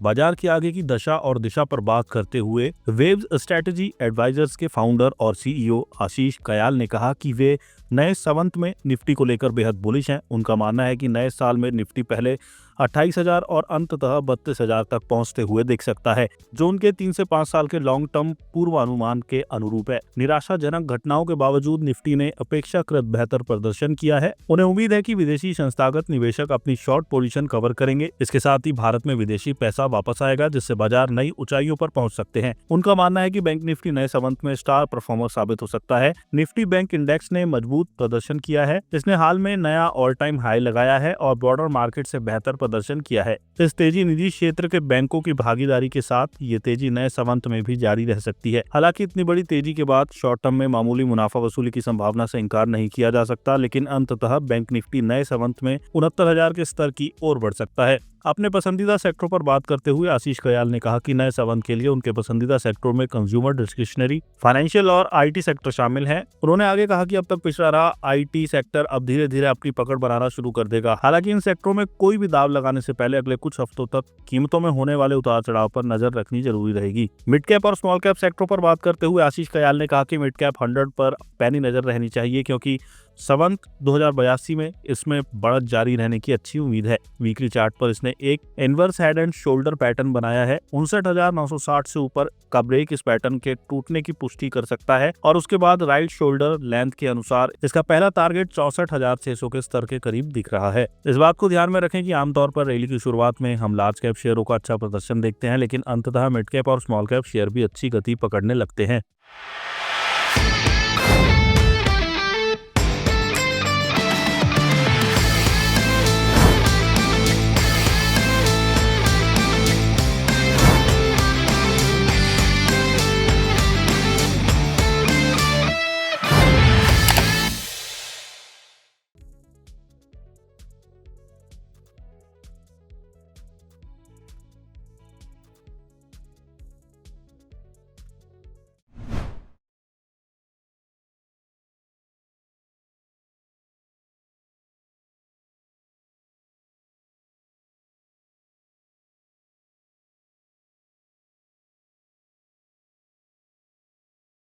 बाजार की आगे की दशा और दिशा पर बात करते हुए वेव्स स्ट्रेटजी एडवाइजर्स के फाउंडर और सीईओ आशीष कयाल ने कहा कि वे नए संवत में निफ्टी को लेकर बेहद बुलिश हैं। उनका मानना है कि नए साल में निफ्टी पहले 28,000 और अंततः 32,000 तक पहुंचते हुए दिख सकता है, जो उनके 3 से 5 साल के लॉन्ग टर्म पूर्वानुमान के अनुरूप है। निराशाजनक घटनाओं के बावजूद निफ्टी ने अपेक्षाकृत बेहतर प्रदर्शन किया है। उन्हें उम्मीद है कि विदेशी संस्थागत निवेशक अपनी शॉर्ट पोजीशन कवर करेंगे। इसके साथ ही भारत में विदेशी पैसा वापस आएगा, जिससे बाजार नई ऊंचाइयों पर पहुंच सकते हैं। उनका मानना है कि बैंक निफ्टी नए संवत में स्टार परफॉर्मर साबित हो सकता है। निफ्टी बैंक इंडेक्स ने मजबूत प्रदर्शन किया है। इसने हाल में नया ऑल टाइम हाई लगाया है और ब्रॉडर मार्केट से बेहतर प्रदर्शन किया है। इस तेजी निजी क्षेत्र के बैंकों की भागीदारी के साथ ये तेजी नए संवत में भी जारी रह सकती है। हालांकि इतनी बड़ी तेजी के बाद शॉर्ट टर्म में मामूली मुनाफा वसूली की संभावना से इंकार नहीं किया जा सकता, लेकिन अंततः बैंक निफ्टी नए संवत में 69,000 के स्तर की ओर बढ़ सकता है। अपने पसंदीदा सेक्टरों पर बात करते हुए आशीष कयाल ने कहा कि नए संवत के लिए उनके पसंदीदा सेक्टरों में कंज्यूमर डिस्क्रिशनरी, फाइनेंशियल और आईटी सेक्टर शामिल हैं। उन्होंने आगे कहा कि अब तक पिछड़ा रहा आईटी सेक्टर अब धीरे धीरे अपनी पकड़ बनाना शुरू कर देगा। हालांकि इन सेक्टरों में कोई भी दाव लगाने से पहले अगले कुछ हफ्तों तक कीमतों में होने वाले उतार चढ़ाव पर नजर रखनी जरूरी रहेगी। मिड कैप और स्मॉल कैप सेक्टरों पर बात करते हुए आशीष कयाल ने कहा कि मिड कैप 100 पर पैनी नजर रहनी चाहिए, क्योंकि संवत 2082 में इसमें बढ़त जारी रहने की अच्छी उम्मीद है। वीकली चार्ट पर इसने एक inverse head and shoulder pattern बनाया है। 59,960 से ऊपर का ब्रेक इस पैटर्न के टूटने की पुष्टि कर सकता है और उसके बाद राइट शोल्डर लेंथ के अनुसार इसका पहला टारगेट 64,600 के स्तर के करीब दिख रहा है। इस बात को ध्यान में रखें कि आमतौर पर रैली की शुरुआत में हम लार्ज कैप शेयरों का अच्छा प्रदर्शन देखते हैं, लेकिन अंततः मिड कैप और स्मॉल कैप शेयर भी अच्छी गति पकड़ने लगते हैं।